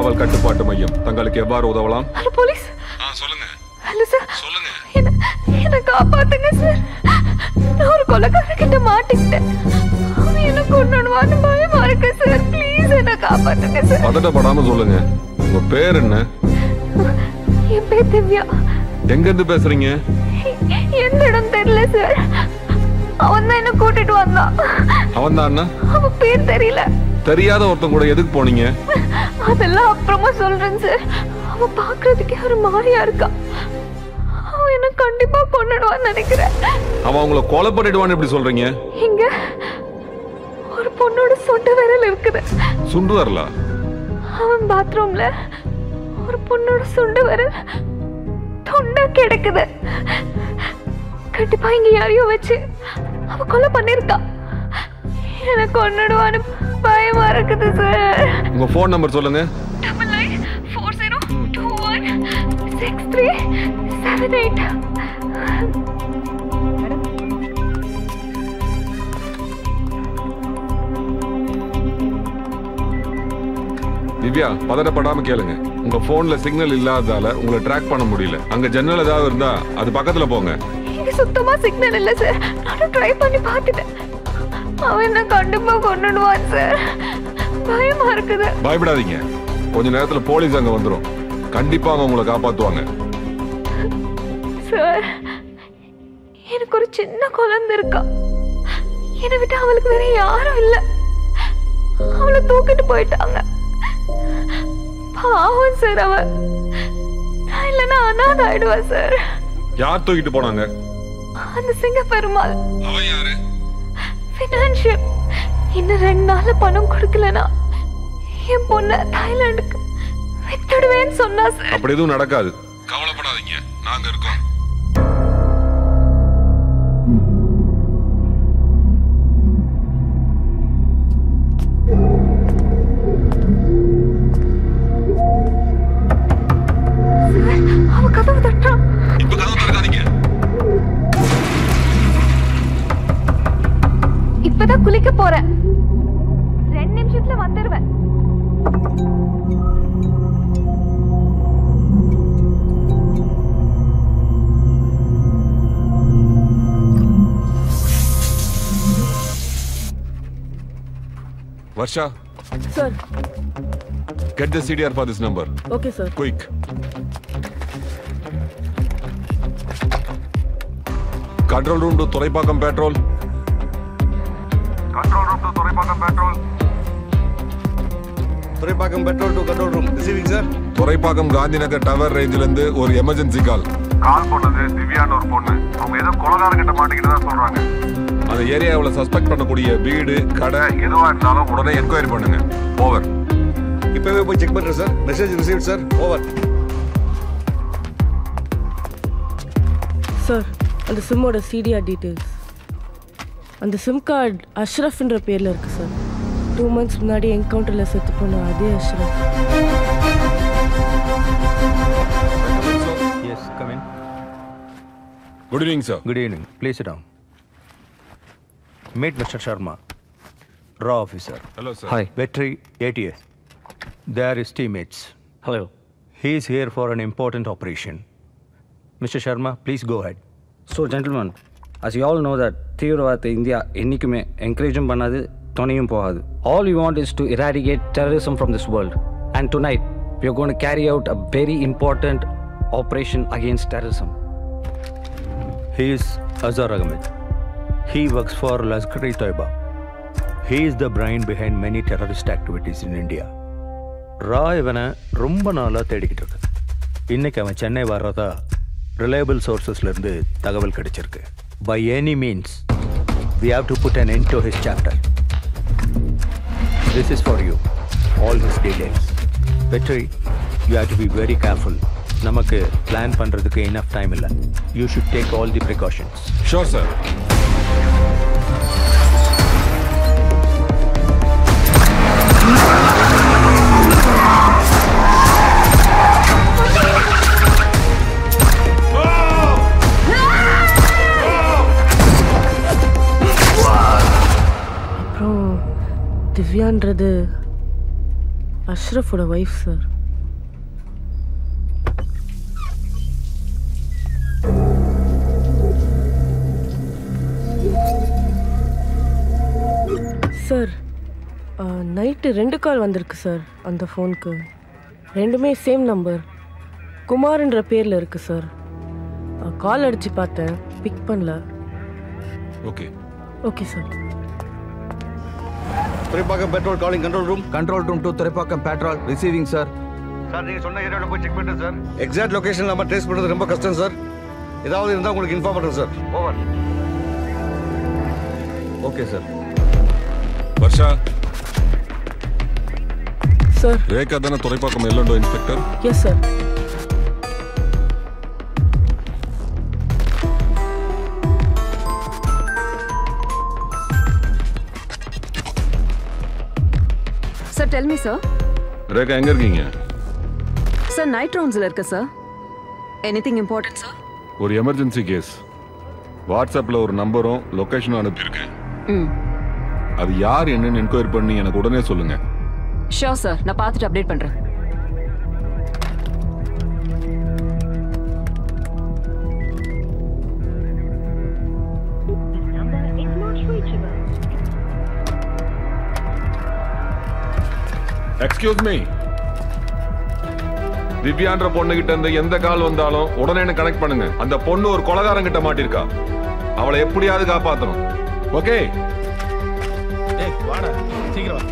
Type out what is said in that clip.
காவல் கட்டுப்பாட்டு மையம் தங்களுக்கு எவ்வாறு உதவலாம்? Hello police. சொல்லுங்க. Hello sir. சொல்லுங்க. என்ன காப்பாத்துங்க சார். நான் ஒரு கொலைகாரர்கிட்ட மாட்டிக்கிட்டேன். அவன் என்ன கொன்னுடுவான்னு பயமா இருக்கு சார். ப்ளீஸ் என்ன காப்பாத்துங்க சார். பதட்டப்படாம சொல்லுங்க. உங்க பேர் என்ன? என் பேர் திவ்யா. எங்க இருந்து பேசுறீங்க? எந்த இடம் தெரியல சார். அவன் தான் என்ன கூட்டிட்டு வந்தான். அவன் தான்? அவன் பேர் தெரியல. தெரியாத ஒருத்தன் கூட எதுக்கு போனீங்க? அதெல்லாம் அப்புறமா சொல்றேன் சார். அவன் பாக்குறதுக்கே ஒரு மாதிரியா இருக்கான். அவன் என்ன கண்டிப்பா கொன்னுடுவான்னு நினைக்கிறேன். அவன் உங்களை கொலை பண்ணிடுவான்னு எப்படி சொல்றீங்க? இங்க ஒரு பொண்ணோட சொந்த விரல் இருக்குது. சுண்டு வரல? அவன் பாத்ரூம்ல ஒரு பொண்ணோட சுண்டு விரல் தொண்டா கிடக்குது. கண்டிப்பா இங்க யாரையோ வச்சு அவ கொலை பண்ணிருக்கா. எனக்கு கொன்னுடுவான்னு பயமா இருக்குது சார். உங்க போன் நம்பர் சொல்லுங்க. 9940216378. திவ்யா, பதட்டப்படாம கேளுங்க. உங்க போன்ல சிக்னல் இல்லாததால உங்களை ட்ராக் பண்ண முடியல. அங்க ஜன்னல் ஏதாவது இருந்தா அது பக்கத்துல போங்க. இங்க சுத்தமா சிக்னல் இல்ல சார். நான் ட்ரை பண்ணி பார்த்துட்டேன். அவன் என்ன கண்டிப்பா கொன்னுடுவான் சார். பயமா இருக்குது. பயப்படாதீங்க. கொஞ்ச நேரத்துல போலீஸ் அங்க வந்துரும். கண்டிப்பா அவங்க உங்களை காப்பாத்துவாங்க. சார், எனக்கு ஒரு சின்ன குழந்தை இருக்கா. என்னை விட்டு அவளுக்கு வேற யாரும் இல்ல. அவளை தூக்கிட்டு போயிட்டாங்க. பாவம் சார். அவ நான் இல்லைன்னா அனாதை ஆயிடுவா சார். யார் தூக்கிட்டு போனாங்க? அந்த சிங்க பெருமாள். அவன் யாரு? ஃபினான்ஷியல். இன்னும் 2 நாள்ல பணம் கொடுக்கலனா என் பொண்ணை தாய்லாந்துக்கு வித்துடுவேன்னு சொன்னா சார். அப்படி எதுவும் நடக்காது. கவலைப்படாதீங்க, நாங்க இருக்கோம். அவ கதவு தட்டுறான். இப்ப கதவு திறக்காதீங்க. இப்பதான் குளிக்க போறேன். 2 நிமிஷத்துல வந்துருவேன். Varsha. Sir. Get the CDR for this number. Okay, sir. Quick. Control room to Thoraipakkam Patrol. Control room to Thoraipakkam Patrol. Thoraipakkam Patrol to control room. Receiving, sir. Thoraipakkam Gandhinagar Tower range lende ஒரு emergency call. கால் பண்ணது திவ்யான்னு ஒரு பொண்ணு. அவங்க ஏதோ கொலைகாரங்கிட்ட மாட்டிக்கிட்டு தான் சொல்றாங்க. அந்த ஏரியாவில் சஸ்பெக்ட் பண்ணக்கூடிய வீடு, கடை எதுவா இருந்தாலும் உடனே என்கொயரி பண்ணுங்க. ஓவர். இப்பவே போய் செக் பண்றேன் sir. Message received sir. Over. Sir, அந்த சிம்மோட சிடிஆர் டீடைல்ஸ். அந்த சிம் கார்டு அஷ்ரஃப்ன்ற பேர்ல இருக்கு சார். 2 months முன்னாடி என்கவுண்டர்ல செத்து போன அதே Ashraf. Yes, come in. Good evening, sir. Good evening. Please sit down. Meet Mr. Sharma, RAW officer. Hello, sir. Hi. Vetri, ATS. They are his teammates. Hello. He is here for an important operation. Mr. Sharma, please go ahead. So, gentlemen, as you all know that Theravada India ennikume encourage பண்ணாது துணையும் போகாது. All we want is to eradicate terrorism from this world. And tonight, we are going to carry out a very important operation against terrorism. He is Azhar Ahmed. He works for Lashkar-e-Taiba. He is the brain behind many terrorist activities in India. RAW இவனை ரொம்ப நாளாக தேடிக்கிட்டு இருக்கு. இன்னைக்கு அவன் சென்னை வர்றதா reliable சோர்சஸ்லேருந்து தகவல் கிடைச்சிருக்கு. By any means, we have to put an end to his chapter. This is for you. All his details. Vetri, you have to be very careful. நமக்கு பிளான் பண்ணுறதுக்கு enough time இல்லை. You should take all the precautions. Sure, sir. அப்புறம் திவ்யான்றது அஷ்ரஃபோட wife sir. Sir night 2 கால் வந்திருக்கு sir அந்த ஃபோனுக்கு. ரெண்டுமே same number, குமார்ன்ற பேரில் இருக்குது சார். கால் அடித்து பார்த்தேன், பிக் பண்ணல. Okay okay sir. Thuraipakkam patrol calling control room. Control room to Thuraipakkam patrol receiving sir. Sir நீங்க சொன்ன ஏரியாவில் போய் செக் பண்ணுறேன் சார். எக்ஸாக்ட் லொகேஷன் நம்ம ட்ரேஸ் பண்ணுறது ரொம்ப கஷ்டம் சார். ஏதாவது இருந்தால் உங்களுக்கு இன்ஃபார்ம் பண்ணுறேன் sir. Over. Okay sir. Varsha, sir. Rekha தானே Thuraipakkam L and O inspector? Yes sir. Sir tell me sir. Rekha எங்க இருக்கீங்க? சார் நைட் ரவுண்ட்ஸில் இருக்கு சார். Anything important sir? ஒரு எமர்ஜென்சி கேஸ். வாட்ஸ்அப்பில் ஒரு நம்பரும் லொக்கேஷனும் அனுப்பியிருக்கேன். அது யார் என்னன்னு என்கொயரி பண்ணி எனக்கு உடனே சொல்லுங்க. ஷோர் சார், நான் பார்த்துட்டு அப்டேட் பண்ணுறேன். எக்ஸ்கியூஸ் மீ, திவ்யான்ற பொண்ணு கிட்ட இருந்து எந்த கால் வந்தாலும் உடனே எனக்கு கனெக்ட் பண்ணுங்க. அந்த பொண்ணு ஒரு கொலைகாரன் கிட்ட மாட்டிருக்கா, அவளை எப்படியாவது காப்பாத்தணும். ஓகே? வாடா சீக்கிரம்.